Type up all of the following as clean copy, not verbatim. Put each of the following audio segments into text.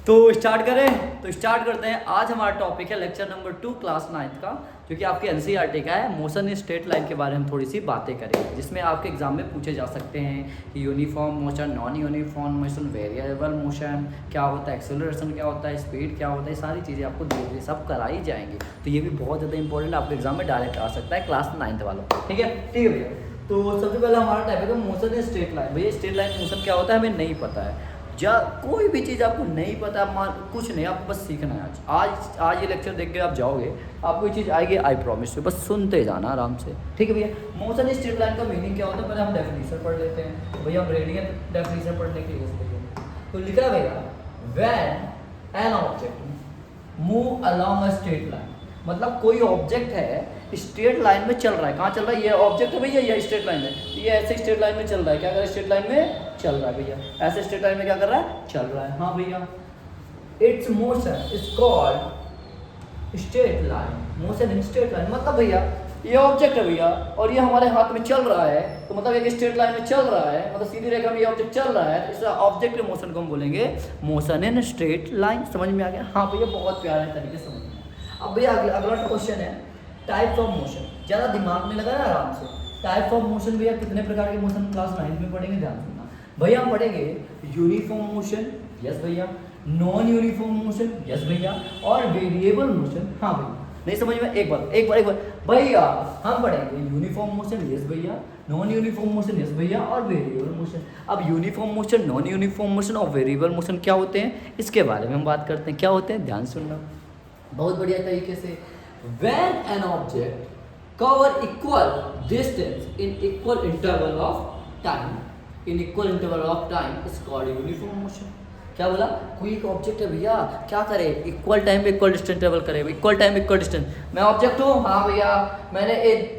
तो स्टार्ट करें। तो स्टार्ट करते हैं। आज हमारा टॉपिक है लेक्चर नंबर 2 क्लास 9th का, जो कि आपके एनसीईआरटी का है। मोशन इन स्ट्रेट लाइन के बारे में हम थोड़ी सी बातें करेंगे, जिसमें आपके एग्जाम में पूछे जा सकते हैं कि uniform motion, non uniform motion, variable motion क्या होता है, एक्सेलरेशन क्या होता है, स्पीड क्या होता है, सारी चीज़ें आपको धीरे सब कराई जाएंगी। तो ये भी बहुत ज़्यादा इंपॉर्टेंट आपके एग्जाम में डायरेक्ट आ सकता है क्लास 9th वालों को। ठीक है भैया। तो सबसे पहले हमारा टॉपिक है मोशन इन स्ट्रेट लाइन। भैया स्ट्रेट लाइन मोशन क्या होता है हमें नहीं पता है, कोई भी चीज़ आपको नहीं पता, कुछ नहीं, आपको बस सीखना है। आज ये लेक्चर देख के आप जाओगे, आपको ये चीज़ आएगी, आई प्रॉमिस यू। बस सुनते जाना आराम से। ठीक है भैया। मोशन स्ट्रेट लाइन का मीनिंग क्या होता है पहले हम डेफिनेशन पढ़ लेते हैं। तो भैया हम रेडी हैं डेफिनेशन पढ़ने के लिए। तो लिखा है भैया, when an object move along a straight line, मतलब कोई ऑब्जेक्ट है स्ट्रेट लाइन में चल रहा है। कहाँ चल रहा है? ये ऑब्जेक्ट है भैया, ये स्ट्रेट लाइन है। ये ऐसे स्ट्रेट लाइन में चल रहा है। क्या कर रहा है? स्ट्रेट लाइन में चल रहा है भैया। ऐसे स्ट्रेट लाइन में क्या कर रहा है? चल रहा है। हाँ भैया। It's motion is called straight line. Motion in straight line मतलब भैया ये ऑब्जेक्ट है भैया, और ये हमारे हाथ में चल रहा है, तो मतलब एक स्ट्रेट लाइन में चल रहा है, मतलब सीधी रेखा में ये ऑब्जेक्ट चल रहा है, तो इस ऑब्जेक्ट के मोशन को हम बोलेंगे मोशन इन स्ट्रेट लाइन। समझ में आ गया? हाँ भैया, बहुत प्यारे तरीके से समझ में। अब भैया अगला क्वेश्चन है टाइप्स ऑफ मोशन। ज़्यादा दिमाग में लगा ना, आराम से। टाइप्स ऑफ मोशन भैया कितने प्रकार के मोशन क्लास 9th में पढ़ेंगे, ध्यान सुनना भैया। हम पढ़ेंगे यूनिफॉर्म मोशन, यस भैया, नॉन यूनिफॉर्म मोशन, यस भैया, और वेरिएबल मोशन। हाँ भैया, नहीं समझ में? एक बार भैया हम पढ़ेंगे यूनिफॉर्म मोशन, यस भैया, नॉन यूनिफॉर्म मोशन, यस भैया, और वेरिएबल मोशन। अब uniform motion, non uniform motion और वेरिएबल मोशन क्या होते हैं, इसके बारे में हम बात करते हैं। क्या होते हैं, ध्यान सुनना बहुत बढ़िया तरीके से। When an object cover equal distance in equal interval of time is called uniform motion। क्या बोला? कोई एक ऑब्जेक्ट है भैया, क्या करे? इक्वल टाइम पे इक्वल डिस्टेंस ट्रेवल करे। इक्वल टाइम पे इक्वल डिस्टेंस। मैं ऑब्जेक्ट हूँ, हाँ भैया, मैंने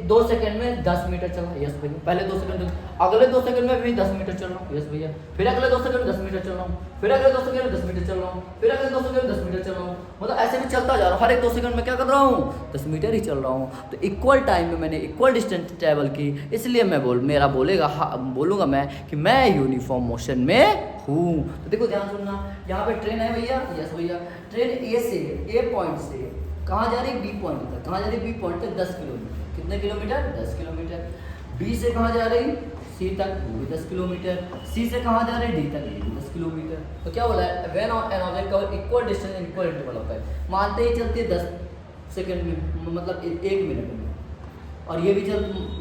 2 सेकंड में 10 मीटर चला, यस भैया। पहले 2 सेकंड, अगले 2 सेकंड में भी 10 मीटर चल रहा हूँ, यस भैया। फिर अगले 2 सेकंड में 10 मीटर चल रहा हूँ, फिर अगले 2 सेकंड में 10 मीटर चल रहा हूँ, फिर अगले 2 सेकंड में 10 मीटर चल रहा हूँ, मतलब ऐसे भी चलता जा रहा हूँ। हर एक 2 सेकंड में क्या कर रहा हूँ? 10 मीटर ही चल रहा हूँ। तो इक्वल टाइम में मैंने इक्वल डिस्टेंस ट्रेवल की, इसलिए मैं बोलूँगा मैं कि मैं यूनिफॉर्म मोशन में हूँ। तो देखो ध्यान सुनना, यहाँ पे ट्रेन है भैया, यस भैया। ट्रेन ए पॉइंट से कहाँ जा रही है? बी पॉइंट तक। कहाँ जा रही है? बी पॉइंट तक 10 किलोमीटर। कितने किलोमीटर? 10 किलोमीटर। बी से कहाँ जा रही? सी तक, वो भी 10 किलोमीटर। सी से कहाँ जा रही? डी तक, ये भी 10 किलोमीटर। तो क्या बोला है? When an object cover equal distance in equal interval of time. मानते ही चलती है 10 सेकंड में, मतलब 1 मिनट में, और ये भी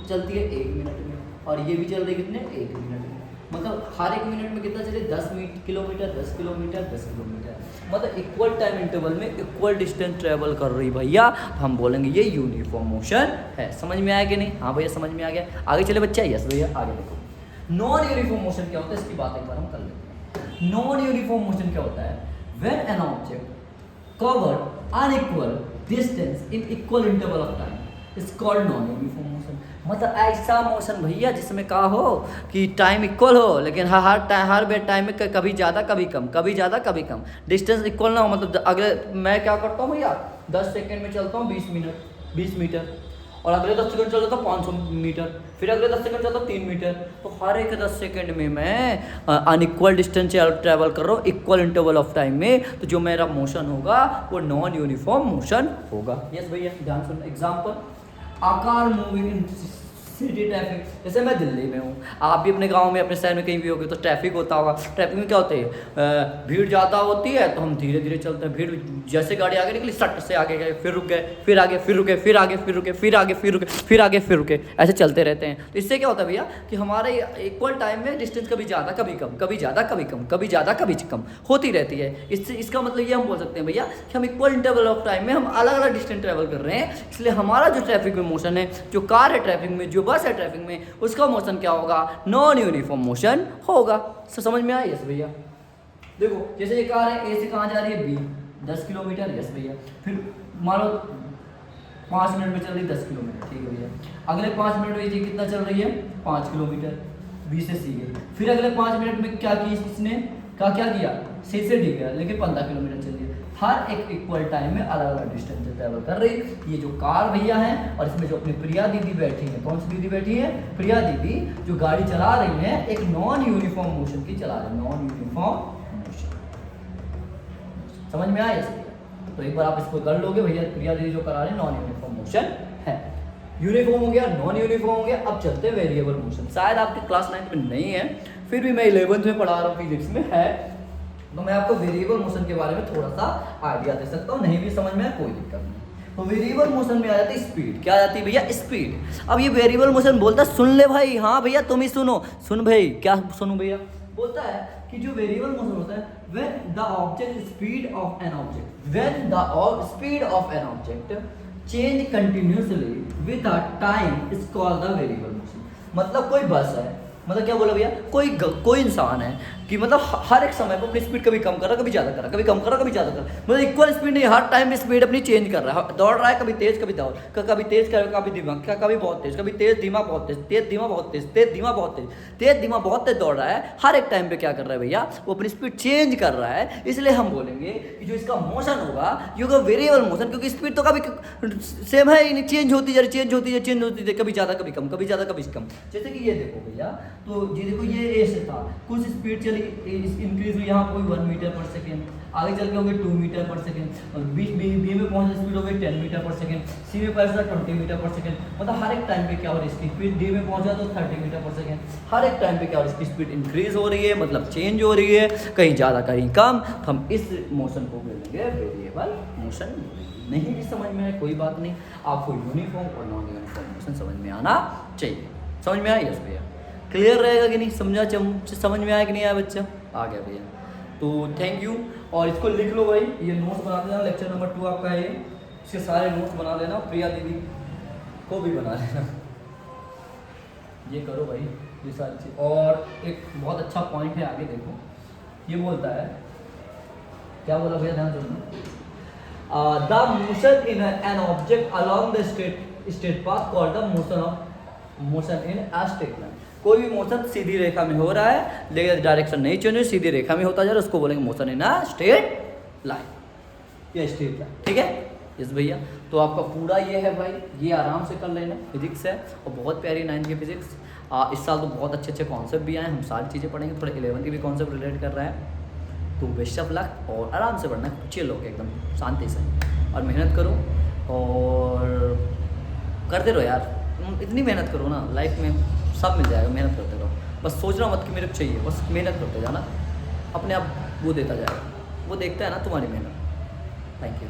चलती है 1 मिनट में, और ये भी चल रही है कितने? 1 मिनट में। मतलब हर 1 मिनट में कितना चले? 10 किलोमीटर, 10 किलोमीटर, 10 किलोमीटर, मतलब इक्वल टाइम इंटरवल में इक्वल डिस्टेंस ट्रेवल कर रही भैया। हम बोलेंगे ये यूनिफॉर्म मोशन है। समझ में आया कि नहीं? हाँ भैया समझ में आ गया। आगे चले बच्चा, यस भैया। आगे देखो, नॉन यूनिफॉर्म मोशन क्या होता है, इसकी बात एक बार हम कर लेते हैं। नॉन यूनिफॉर्म मोशन क्या होता है? When an object cover unequal distance in equal interval of time is called non uniform motion. मतलब ऐसा मोशन भैया जिसमें कहा हो कि टाइम इक्वल हो, लेकिन हर टाइम में कभी ज़्यादा कभी कम, कभी ज़्यादा कभी कम, डिस्टेंस इक्वल ना हो। मतलब अगले मैं क्या करता हूँ भैया, 10 सेकंड में चलता हूँ 20 मीटर, और अगले 10 सेकंड चलता हूँ 500 मीटर, फिर अगले 10 सेकंड चलता हूँ 3 मीटर। तो हर एक 10 सेकंड में मैं अनइक्वल डिस्टेंस ट्रैवल कर रहा हूँ इक्वल इंटरवल ऑफ टाइम में। तो जो मेरा मोशन होगा वो नॉन यूनिफॉर्म मोशन होगा। यस भैया, ध्यान सुनना। एग्जाम्पल, आकार मूविंग इन सिटी ट्रैफिक। जैसे मैं दिल्ली में हूँ, आप भी अपने गांव में, अपने शहर में कहीं भी होगे तो ट्रैफिक होता होगा। ट्रैफिक में क्या होते हैं? भीड़ ज़्यादा होती है तो हम धीरे धीरे चलते हैं। भीड़ जैसे गाड़ी आगे निकली, सट से आगे गए, फिर रुक गए, फिर आगे, फिर रुके, फिर आगे, फिर रुके, फिर आगे, फिर रुके, फिर आगे, फिर रुके, ऐसे चलते रहते हैं। तो इससे क्या होता है भैया कि हमारे इक्वल टाइम में डिस्टेंस कभी ज़्यादा कभी कम, कभी ज़्यादा कभी कम, कभी ज़्यादा कभी कम होती रहती है। इससे इसका मतलब ये हम बोल सकते हैं भैया कि हम इक्वल इंटरवल ऑफ टाइम में हम अलग अलग डिस्टेंस ट्रैवल कर रहे हैं। इसलिए हमारा जो ट्रैफिक में मोशन है, जो कार है ट्रैफिक में, जो बस है ट्रैफिक में, उसका मोशन क्या होगा? नॉन यूनिफॉर्म मोशन होगा। समझ में आया? यस भैया। देखो जैसे ये कार है, ए से कहाँ जा रही है? बी, 10 किलोमीटर, यस भैया। फिर मान लो 5 मिनट में चल रही है 10 किलोमीटर, ठीक है भैया। अगले 5 मिनट में ये कितना चल रही है? 5 किलोमीटर, बी से सी गई। फिर अगले 5 मिनट में क्या की इसने? क्या किया? सी से डी गया, लेकिन 15 किलोमीटर चल रही है। हर एक इक्वल टाइम में अलग अलग डिस्टेंस से ट्रैवल कर रही। ये जो कार भैया है, और इसमें जो अपनी प्रिया दीदी बैठी है, कौन सी दीदी बैठी है? प्रिया दीदी, जो गाड़ी चला रही है एक नॉन यूनिफॉर्म मोशन की चला रही है। नॉन यूनिफॉर्म मोशन, समझ में आया इसलिए? तो एक बार आप इसको कर लोगे भैया, प्रिया दीदी जो करा रहे नॉन यूनिफॉर्म मोशन है। यूनिफॉर्म हो गया, नॉन यूनिफॉर्म हो गया, अब चलते हैं वेरिएबल मोशन। शायद आपके क्लास 9 में नहीं है, फिर भी मैं 11th में पढ़ा रहा हूँ, फिजिक्स में है, तो मैं आपको वेरिएबल मोशन के बारे में थोड़ा सा आइडिया दे सकता हूँ। नहीं भी समझ में आया कोई दिक्कत नहीं। तो वेरिएबल मोशन में आ जाती है स्पीड। क्या आ जाती है भैया? स्पीड। अब ये वेरिएबल मोशन बोलता है, सुन ले भाई, हाँ भैया तुम ही सुनो, सुन भाई, क्या सुनो भैया? बोलता है कि जो वेरिएबल मोशन होता है, when the object speed of an object, when the speed of an object change continuously with a time is called the variable motion. मतलब कोई बस है, मतलब क्या बोला भैया, कोई इंसान है कि मतलब हर एक समय पर अपनी स्पीड कभी कम कर रहा, कभी ज़्यादा कर रहा, कभी कम कर रहा, कभी ज़्यादा कर रहा, मतलब इक्वल स्पीड नहीं, हर टाइम स्पीड अपनी चेंज कर रहा है, दौड़ रहा है, कभी तेज कभी दौड़, कभी तेज कर कभी धीमा, कभी बहुत तेज, कभी तेज धीमा बहुत तेज, तेज धीमा बहुत तेज, तेज धीमा बहुत तेज, तेज धीमा बहुत तेज दौड़ रहा है। हर एक टाइम पे क्या कर रहा है भैया, वो अपनी स्पीड चेंज कर रहा है। इसलिए हम बोलेंगे कि जो इसका मोशन होगा ये होगा वेरिएबल मोशन, क्योंकि स्पीड तो कभी सेम है ही नहीं, चेंज होती जा रही, चेंज होती है, चेंज होती है, कभी ज़्यादा कभी कम, कभी ज़्यादा कभी कम। जैसे कि ये देखो भैया, तो ये देखो ये ऐसे था, कुछ स्पीड चली इंक्रीज हुई, यहाँ कोई 1 मीटर पर सेकेंड, आगे चल के हो गए 2 मीटर पर सेकेंड, और बीच बी में पहुंचे स्पीड हो गई 10 मीटर पर सेकेंड, सी में पहुंचा 20 मीटर पर सेकेंड। मतलब हर एक टाइम पे क्या हो रही है इसकी स्पीड, डी में पहुंचा तो 30 मीटर पर सेकेंड। हर एक टाइम पे क्या हो रही है इसकी स्पीड इंक्रीज हो रही है, मतलब चेंज हो रही है, कहीं ज़्यादा कहीं कम। तो हम इस मोशन को बोलेंगे वेरिएबल मोशन। नहीं भी समझ में आए कोई बात नहीं, आपको यूनिफॉर्म और नॉन यूनिफॉर्म मोशन समझ में आना चाहिए। समझ में आया? यस भैया। क्लियर रहेगा कि नहीं? समझ में आया कि नहीं आया बच्चा? आ गया भैया। तो थैंक यू, और इसको लिख लो भाई, ये नोट्स बना देना, लेक्चर नंबर 2 आपका है, इसके सारे नोट्स बना लेना, प्रिया दीदी को भी बना लेना, ये करो भाई ये सारी चीज़। और एक बहुत अच्छा पॉइंट है, आगे देखो, ये बोलता है, क्या बोला भैया, ध्यान सुनना, the motion in an object along the straight path called the motion in a straight line. कोई भी मोशन सीधी रेखा में हो रहा है, लेकिन डायरेक्शन नहीं चेंज, सीधी रेखा में होता जा रहा है, उसको बोलेंगे motion in a straight line या स्ट्रेट लाइन। ठीक है? यस भैया। तो आपका पूरा ये है भाई, ये आराम से कर लेना, फिजिक्स है और बहुत प्यारी 9th की फिजिक्स। इस साल तो बहुत अच्छे अच्छे कॉन्सेप्ट भी आए, हम सारी चीज़ें पढ़ेंगे, थोड़े 11th के भी कॉन्सेप्ट रिलेट कर रहा है। तो बेस्ट ऑफ लक, और आराम से पढ़ना, चिल होकर एकदम शांति से, और मेहनत करो और करते रहो यार, इतनी मेहनत करो ना, लाइफ में सब मिल जाएगा, मेहनत करते रहो। बस सोचना मत कि मेरे को चाहिए, बस मेहनत करते जाना, अपने आप वो देता जाएगा, वो देखता है ना तुम्हारी मेहनत। Thank you.